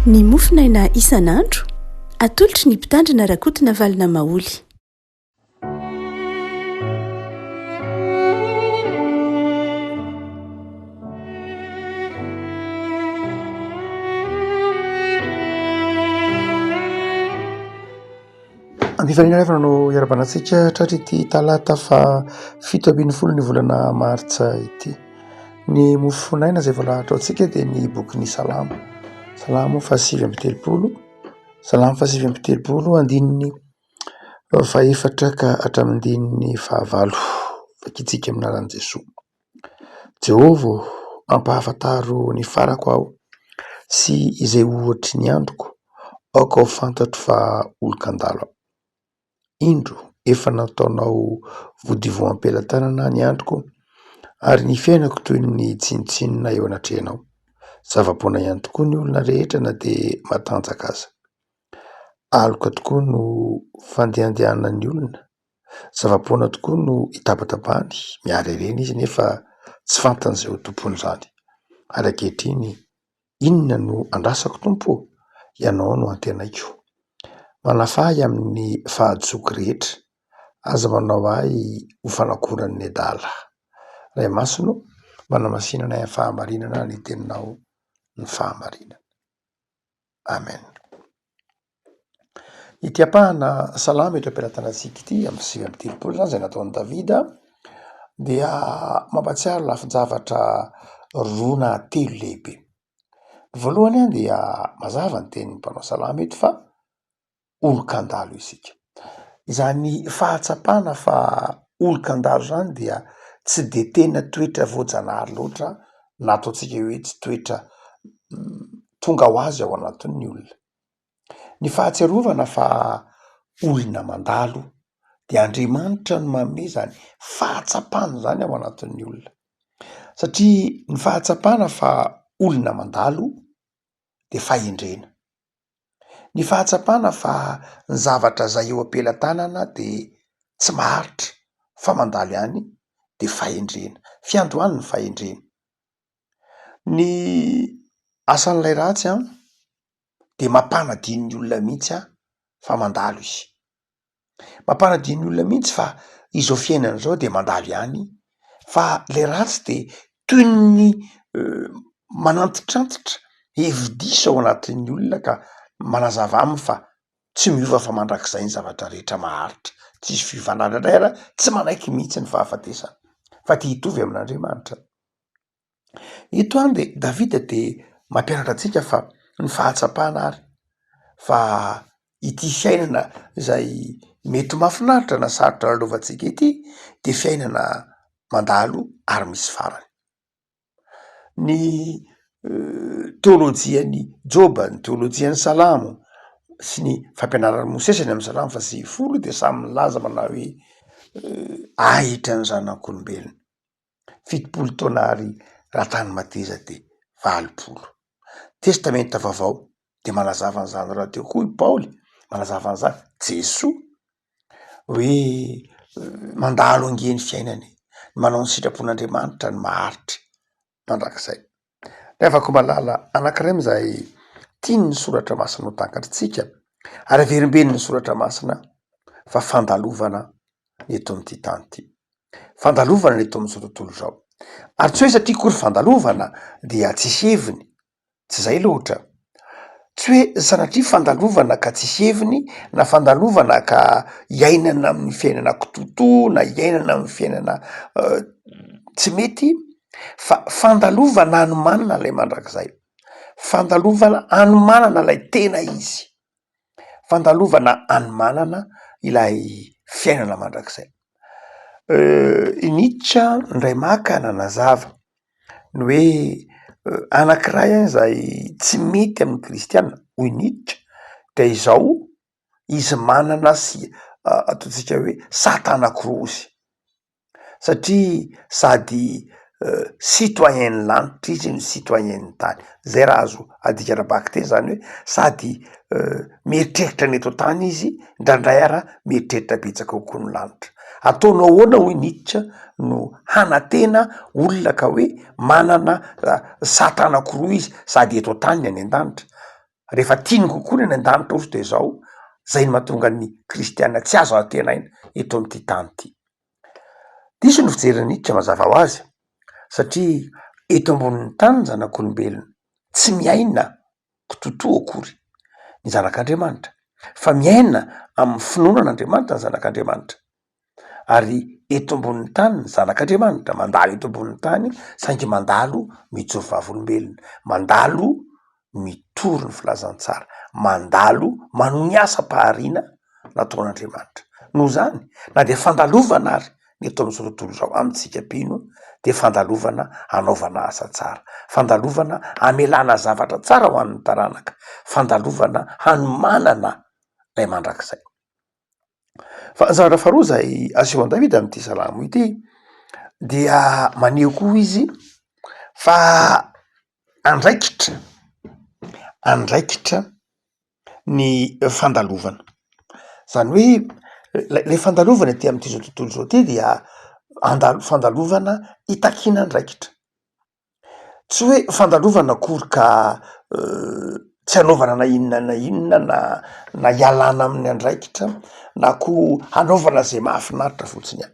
Ny mofinaina isan'andro atolotry ny mpitandrina rakotina valina maoly. Andifanina no iarabanantsika hatratr'ity talata fa 7 ny volana martsa ity. Ny mofinaina izay voalahatra ao antsika dia ny boky ny salamo. Salamo 7:30, salamo 7:30 andininy 4 ka hatramin'ny 9 fakitsika aminaran'i Jesoa. Jehova ampahafantaro ny farako aho sy izay ohatry ny androko, aoka ho fantatro fa olon-kandalo aho. Indro efa nataonao vodivoam-pelantanana ny androko ary ny fiainako toy ny tsinotsinona eo anatrehanao. Zava-poana ihany tokoa ny olona rehetra na dia matanjaka aza. Aloka tokoa no fandehandehanan'ny olona. Zava-poana tokoa no hitabatabany miara ireny izy nefa tsy fantan'izay ho tompony izany. Ary ankehitriny, inona no andrasako tompo? Ianao no antenaiko. Manafahy amin'ny fahaditsoko rehetra, aza manao ahy ho fanakoran'ny adala. Ray Masino, manamasinana amin'ny fahamarinana ny teninao ny fahamarinana. Amen. Ity ampahana salamo eto am-pelantanantsika ity amin'ny 7:30 izany izay nataon'i Davida dia mampatsiaro lafin-javatra 2 na 3 lehibe. Ny voalohany dia mazava ny tenin'ny mpanao salamo eto fa olon-kandalo isika. Izany fahatsapana fa olon-kandalo izany dia tsy dia tena toetra voajanahary loatra na ataontsika hoe tsy toetra tonga ho azy ao anatin'ny olona. Ny fahatsiarovana fa olona mandalo dia Andriamanitra no manome izany fahatsapana izany ao anatin'ny olona. Satria ny fahatsapana fa olona mandalo dia fahendrena. Ny fahatsapana fa ny zavatra izay eo am-pelantanana dia tsy maharitra fa mandalo ihany dia fahendrena. Fiandohany ny fahendrena. Ny asan'ilay ratsy dia mampanadino ny olona mihitsy fa mandalo izy. Mampanadino ny olona mihitsy fa izao fiainana izao dia mandalo ihany fa ilay ratsy dia toy ny manantitrantitra hevi-diso ao anatin'ny olona ka manazava aminy fa tsy miova fa mandrakizay ny zavatra rehetra maharitra. Tsisy fivanana indray ary tsy manaiky mihitsy ny fahafatesana fa tia hitovy amin'Andriamanitra. Ito dia Davida dia mampianatra antsika fa ny fahatsapana ary fa ity fiainana izay mety mahafinaritra na sarotra lalaovantsika ity dia fiainana mandalo ary misy farany. Ny teolojian'ny Joba, ny teolojian'ny Salamo sy ny fampianaran'ny Mosesy any amin'ny Salamo 10 dia samy milaza manao hoe ahitra ny zanak'olombelona. 70 taona ary raha tany mateza dia 80. Testamenta vaovao dia manazava an'izany raha teo koa i Paoly, manazava an'izany Jesoa hoe mandalo ange ny fiainany, manao ny sitrapon'Andriamanitra ny maharitra mandrakizay. Rehefa malala anankiray amin'izay tiany ny soratra masina ho tankatritsika ary averimbeniny ny soratra masina fa fandalovana eto amin'ity tany ity. Fandalovana eto amin'izao tontolo izao. Ary tsy hoe satria kory fandalovana dia tsisy heviny, tsy izay loatra. Tsy hoe sanatria fandalovana ka tsisy heviny na fandalovana ka hiainana amin'ny fiainana kitoto na hiainana amin'ny fiainana tsy mety, fa fandalovana anomanana ilay mandrakizay. Fandalovana anomanana ilay tena izy. Fandalovana anomanana ilay fiainana mandrakizay. Nietzsche indray maka nanazava ny hoe anankiray izay tsy mety amin'ny kristianina, hoy Nietzsche, dia izao izy manana sy ataontsika hoe satanan-kiroa izy. Satria sady citoyen lanitra izy ny citoyen tany. Zay raha azo adika arabaky teny izany hoe sady mieritreritra ny eto tany izy indraindray ary mieritreritra betsaka kokoa ny lanitra. Ataonao ahoana hoy Nietzsche no hanantena olona ka hoe manana satanan-kiroa izy, sady eto tany ny any an-danitra. rehefa tiany kokoa ny an-danitra ozy de zao zay ny mahatonga ny kristianina tsy azo atenaina eto am'ty tany ty. Diso ny fijeriny Nietzsche mazava ho azy satria eto ambonin'ny tany ny zanak'olombelona tsy miaina kitotoa akory ny zanak'Andriamanitra fa miaina amin'ny finoanan'Andriamanitra ny zanak'Andriamanitra. Ary eto ambonin'ny tany ny zanak'Andriamanitra mandalo eto ambonin'ny tany saingy mandalo mijoro vavolombelona, mandalo mitory ny filazantsara, mandalo mano ny asam-pahariana nataon'Andriamanitra. Noho zany na de fandalovana ary ny eto amin'izao tontolo zao amintsika pino de fandalovana anaovana asa tsara, fandalovana amelana zavatra tsara ho an'ny taranaka, fandalovana hanomanana lay mandrakizay. Fa ny zavatra faharoa zay aseho an Davida am'ty salamo ity dia maneho koa izy fa andraikitra ny fandalovana. Zany hoe le fandalovana ty am'ty zao tontolo zao ty dia fandalovana itakina andraikitra, tsy hoe fandalovana akory ka tsy anaovana na inona na ialana amin'ny andraikitra na ko anaovana zay mahafinaritra fotsiny any.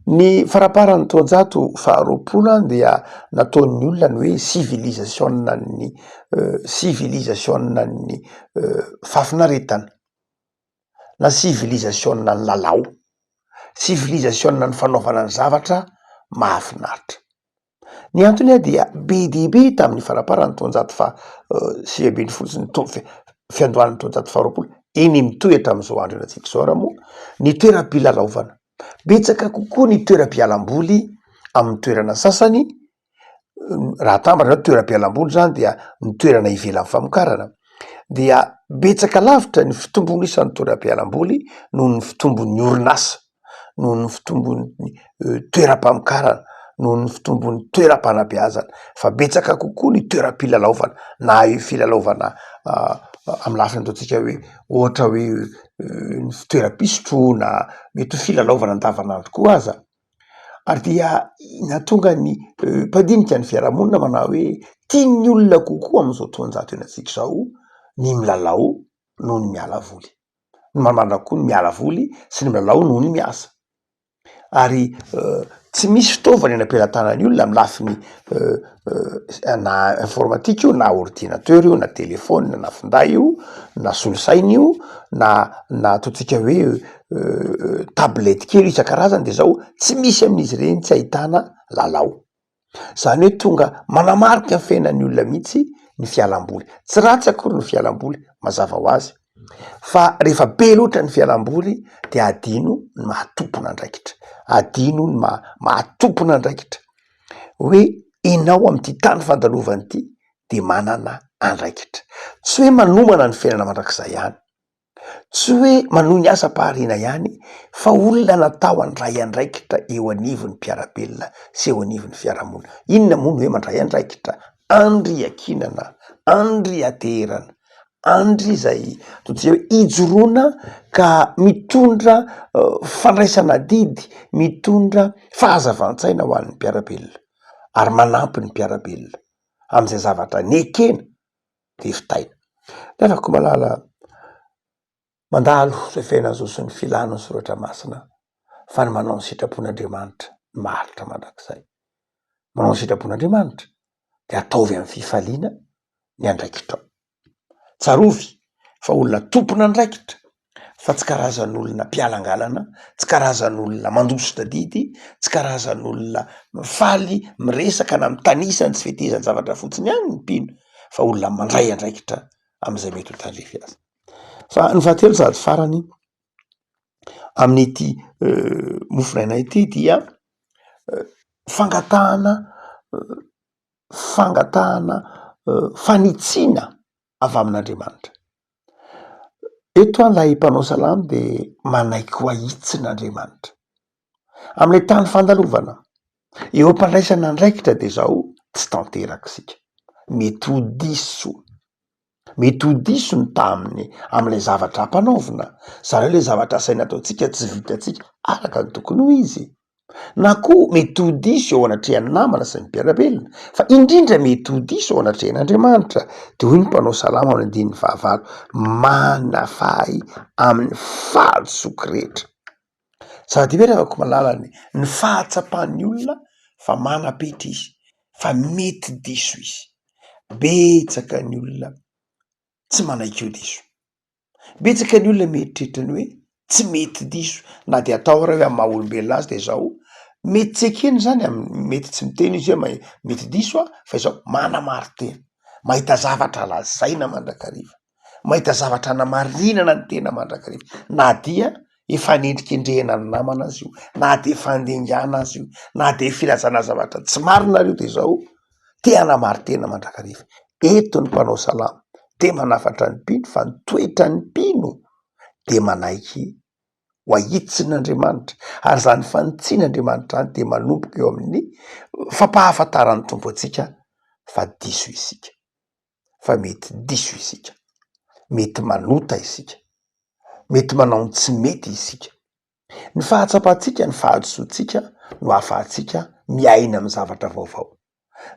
Ny faraparan'ny taonjato faharoapolo dia nataon'ny olona ny hoe civilisationna ny fahafinaretana na civilisationna ny lalao, civilisationna ny fanaovana ny zavatra mahafinaritra. Ny antony dia be dibe tamin'ny faraparan'ny taonjato sivy ambin'ny folo sy ny fiandohan'ny taonjato faharoapolo eny mitoetra am'izao andro antsika zao raha moa ny toeram-pilalaovana. Betsaka kokoa ny toeram-pialamboly amin'ny toerana sasany, raha tambatra na toeram-pialamboly zany dia ny toerana ivelan'ny famokarana, dia betsaka lavitra ny fitombony isan'ny toeram-pialamboly noho ny fitombon'ny orinasa, noho ny fitombon'ny toeram-pamokarana, noho ny fitombon'ny toeram-panabeazana, fa betsaka kokoa ny toeram-pilalaovana na filalaovana amin'ny lafiny ataontsika hoe ohatra hoe ny fitoeram-pisotroana, mety ho filalaovana andavanandro koa aza. Ary dia natonga ny mpadinika ny fiarahamonina manao hoe tian'ny olona kokoa am'izao taonjato eny antsika zao ny milalao noho ny miala voly, ny manana koa ny miala voly sy ny milalao noho ny miasa. Ary tsy misy fitaovana eny am-pelantanan'ny olona amin'ny lafiny na informatika io na ordinateur io na telefona na finday io na solosaina io na ataontsika hoe tablety kely isan-karazany de zao tsy misy amin'izy ireny tsy ahitana lalao. Zany hoe tonga manamarika ny fiainan'ny olona mihitsy ny fialamboly. Tsy ratsy akory ny fialamboly mazava ho azy, fa rehefa be loatra ny fialamboly de adino ny mahatompona andraikitra, adino ny mahatompona andraikitra hoe ianao am'ty tany fandalovany ity de manana andraikitra. Tsy hoe manomana ny fiainana mandrakizay ihany, tsy hoe manohy ny asam-pahariana ihany, fa olona natao handray andraikitra eo anivon'ny mpiarabelona sy eo anivon'ny fiarahamonina. Inona moa no hoe mandray andraikitra? Andry akinana, andry aterana, andry zay ataontsika hoe ijoroana ka mitondra fandraisana didy, mitondra fahazavan-tsaina ho an'ny mpiarabelona ary manampy ny mpiarabelona am'izay zavatra nekena de fitaina. De afaka malala mandalo zay fiainana sy ny filana ny soratra masina fa ny manao ny sitrapon'Andriamanitra maharitra mandrakizay. Manao ny sitrapon'Andriamanitra de ataovy amin'ny fifaliana ny andraikitrao. Tsarovy fa olona tompona andraikitra fa tsy karazan'olona mpialangalana, tsy karazan'olona mandositra didy, tsy karazan'olona mifaly miresaka na mitanisa ny tsy fetezany zavatra fotsiny ihany ny mpino, fa olona mandray andraikitra am'izay mety ho tandrefy azy. Fa ny fahatelo sady farany amin'ity mofonaina ity dia fangatahana fanitsiana avy amin'Andriamanitra. Eto lay mpanao salamo de manaiky ho ahitsin'Andriamanitra amin'ilay tany fandalovana. Eo am-pandraisana andraikitra de zao tsy tanteraka sika, mety ho diso ny taminy am'ilay zavatra hampanaovina, zany hoe le zavatra asaina ataontsika tsy vitatsika araka ny tokony ho izy. na koa mety ho diso eo anatrehan'ny namana sy ny mpiarabelona fa indrindra mety ho diso eo anatrehan'Andriamanitra. De hoy ny mpanao salama amin'ny andininy fahavalo, manafahy amin'ny fahadsoky rehetra. Zava-dehibe afaka malalany ny fahatsapan'ny olona fa manam-petra izy fa mety diso izy. Betsaka ny olona tsy manaikio diso, betsaka ny olona mieritreritra ny hoe tsy mety diso, na de atao raha hoe amin'ny maha olombelona azy de zao mety tsy ekeny zany mety tsy miteny izy hoe mety diso fa izao manamarotena, mahita zavatra lazaina mandrakariva, mahita zavatra namarinana ny tena mandrakariva, na dia efa nendrikendrehana ny namana azy io, na de fandengana azy io, na de filazana zavatra tsy marinareo de zao te hanamarotena mandrakariva. Eto ny mpanao salama de manafatra ny mpino fa ny toetra ny mpino de manaiky ho ahitsin'Andriamanitra, ary zany fanitsian'Andriamanitra any de manomboka eo amin'ny fampahafantaran'ny tompo atsika fa diso isika, fa mety diso isika, mety manota isika, mety manao ny tsy mety isika. Ny fahatsapantsika, ny fahadisotsika no ahafahantsika miaina amin'ny zavatra vaovao.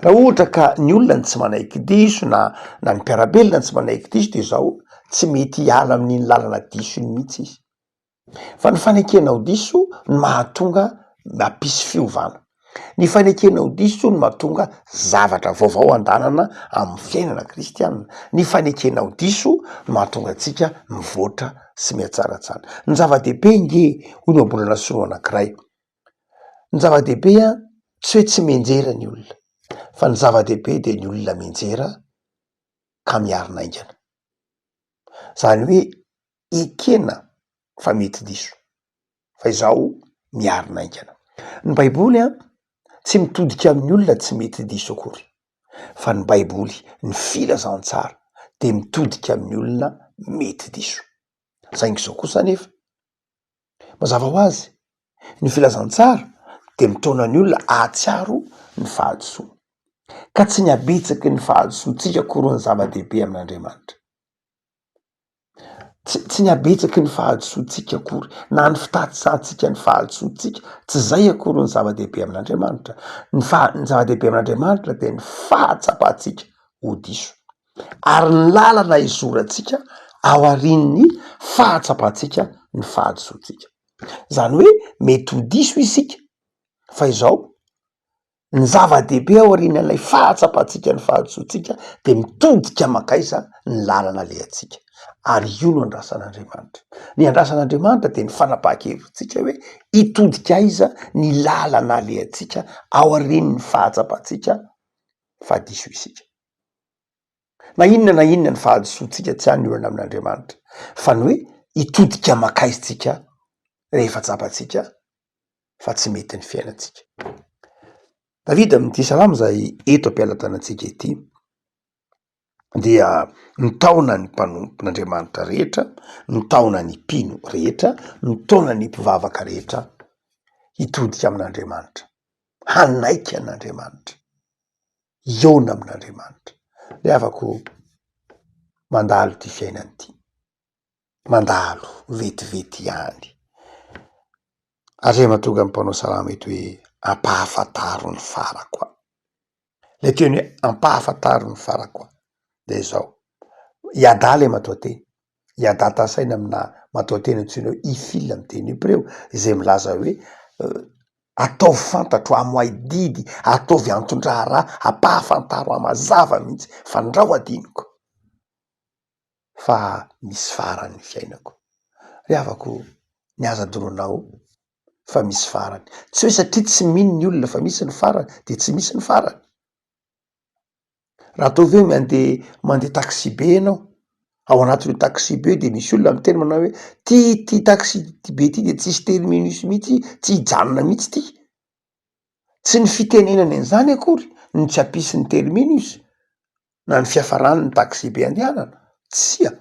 Raha ohatra ka ny olona ny tsy manaiky diso na ny mpiarabelona ny tsy manaiky diso de zao tsy mety hiala amin'iny lalana diso iny mihitsy izy. Fa ny fanekena ho diso ny mahatonga mampisy fiovana, ny fanekena ho diso ny mahatonga zavatra vaovao andanana amin'ny fiainana kristianina, ny fanekena ho diso ny mahatonga atsika mivoatra sy miatsaratsara. Ny zava-dehibe nge hoy ny ambolana soro anankiray, ny zava-dehibe tsy hoe tsy menjera ny olona, fa ny zava-dehibe de ny olona menjera ka miarina aingana. Zany hoe ekena fa mety diso fa izao miarina aingana. Ny baiboly tsy mitodika amin'ny olona tsy mety diso akory, fa ny baiboly ny filazantsara de mitodika amin'ny olona mety diso. Saingy zao kosa nefa mazava ho azy ny filazantsara de mitona ny olona ahatsiaro ny fahadisoana, ka tsy ny habetsaky ny fahadisoantsika akory ny zava-dehibe amin'Andriamanitra, tsy ny habetsaky ny fahadisoantsika akory na ny fitatisantsika ny fahadisoantsika, tsy zay akory ny zava-dehibe amin'Andriamanitra. Ny zava-dehibe amin'Andriamanitra de ny fahatsapantsika ho diso, ary ny lalana izorantsika ao aorian'ny fahatsapantsika ny fahadisoantsika. Zany hoe mety ho diso isika fa izao ny zava-dehibe ao aorian'ilay fahatsapantsika ny fahadisoantsika de mitodika makaiza ny lalana alehantsika, ary io no andrasan'Andriamanitra. Ny andrasan'Andriamanitra de ny fanapahan-kevitritsika hoe hitodika aiza ny lalana alehantsika ao aorian'ny fahatsapantsika fa diso isika. Na inona ny fahadisoantsika tsy hany olana amin'Andriamanitra, fa ny hoe hitodika makaizitsika rehefa tsapatsika fa tsy mety ny fiainatsika. Davida amin'ity salamo zay eto am-pialatanantsika ity dia nitaona ny mpanompon'Andriamanitra rehetra, nitaona ny mpino rehetra, nitaona ny mpivavaka rehetra hitodika amin'Andriamanitra, hanaiky an'Andriamanitra, iona amin'Andriamanitra. Le afako mandalo ty fiainany ty, mandalo vetivety ihany. Ary mahatonga ny mpanao salama eto hoe ampahafantaro ny farako aho. Le teny hoe ampahafantaro ny farako aho de zao iadale matoateny, iadatasaina amina matoateny antsoina hoe ifil amin'ny teny hebreo, izay milaza hoe atao fantatro amoay didy, ataovy antondraharaha, ampahafantaro amazava mihitsy fa ndrao adiniko fa misy farany ny fiainako. Re afako niaza doronao fa misy farany, tsy hoe satria tsy mino ny olona fa misy ny farany de tsy misy ny farany. Raha ataovy hoe mandeha taxi be ianao, ao anatin'io taxi be de misy olona miteny manao hoe ty taxi be ty de tsisy terminus mihitsy, tsy hijanona mihitsy ty. Tsy ny fitenenany an'izany akory ny tsy hampisy ny terminus na ny fiafarany ny taxi be andehanana, tsia.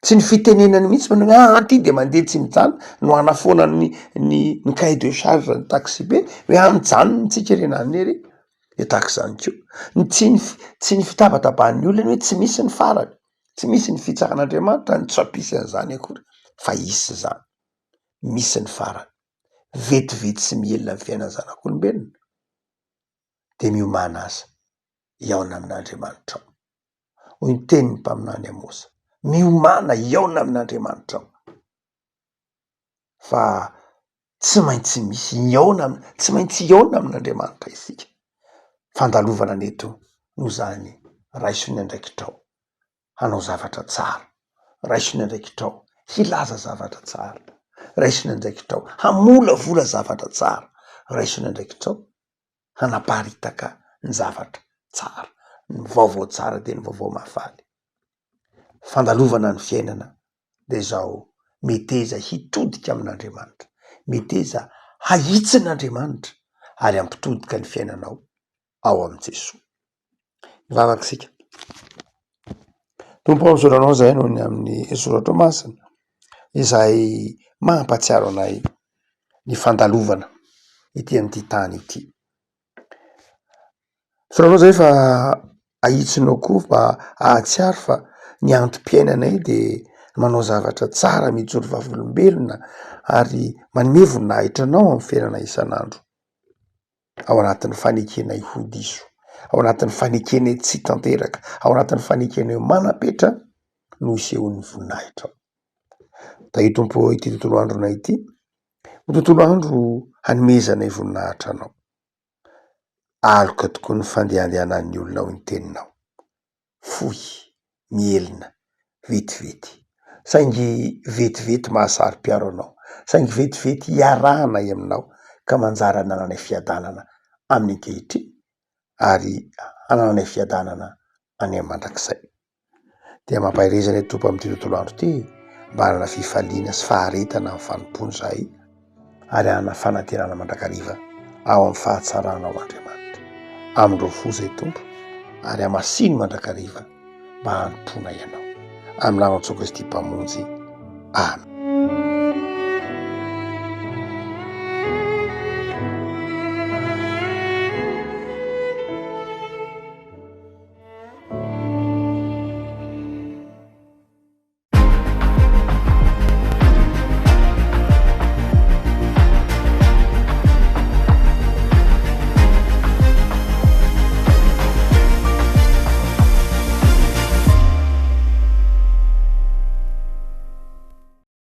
Tsy ny fitenenany mihitsy manao ty de mandeha tsy mijanona no anafoana ny cahier de charge ny taxi be hoe mijanona tsika renany ery e taxi zany keo. Tsy ny fitabataba-ny olona hoe tsy misy ny farany, tsy misy ny fitsaran'Andriamanitra ny tsy hampisy an'izany akory, fa isy zany, misy ny farany. vetivety sy mielina amin'ny fiainana zanak'olombelona de miomana aza iaona amin'Andriamanitra ao. Hoy ny tenin'ny mpaminany Amosa, miomana iaona amin'Andriamanitra ao. Fa tsy maintsy misy iaona, tsy maintsy iaona amin'Andriamanitra isika. Fandalovana neto no zany raisiny andraikitrao hanao zavatra tsara, raisiny andraikitrao hilaza zavatra tsara, raisiny andraikitrao hamolavola zavatra tsara, raisiny andraikitrao hanaparitaka ny zavatra tsara, ny vaovao tsara de ny vaovao mahafaly. Fandalovana ny fiainana de zao meteza hitodika amin'Andriamanitra, meteza hahitsin'Andriamanitra ary ampitodika ny fiainanao ao am' Jesosy. Vavakisika Tompo am'zoranao zay noho ny amin'ny soratra masina izay mampatsiaro anay ny fandalovana ity am'ty tany ity. Soranao zay fa ahitsinao koa mba ahatsiaro fa ny antom-piainanay de manao zavatra tsara mijoro vavolombelona ary manome voninahitra anao amin'ny fiainana isan'andro, ao anatin'ny fanekena ihodiso, ao anatin'ny fanekena tsy tanteraka, ao anatin'ny fanekena mana-petra no isehon'ny voninahitra ao. Da io Tompo ity tontolo andronay ity, ho tontolo andro hanomezanay voninahitra anao. Aloka tokoa ny fandehandehanan'ny olona ho ny teninao. Fohy, mielina, vetivety. Saingy vetivety mahasaro-piaro anao, saingy vetivety iarahanay aminao ka manjary hanananay fiadanana amin'ny ankehitriny ary hanananay fiadanana any mandrakizay. Dia mampahirezana Tompo amin'ity tontolo andro ity mba hanana fifaliana sy faharetana amin'ny fanompony zahay ary hanana fanantenana mandrakariva ao amin'ny fahatsaranao Andriamanitra. Amindro fo zay Tompo ary amasino mandrakariva mba hanompona ianao. Amin'ny naman'i Jesosy Kristy mpamonjy. Amen.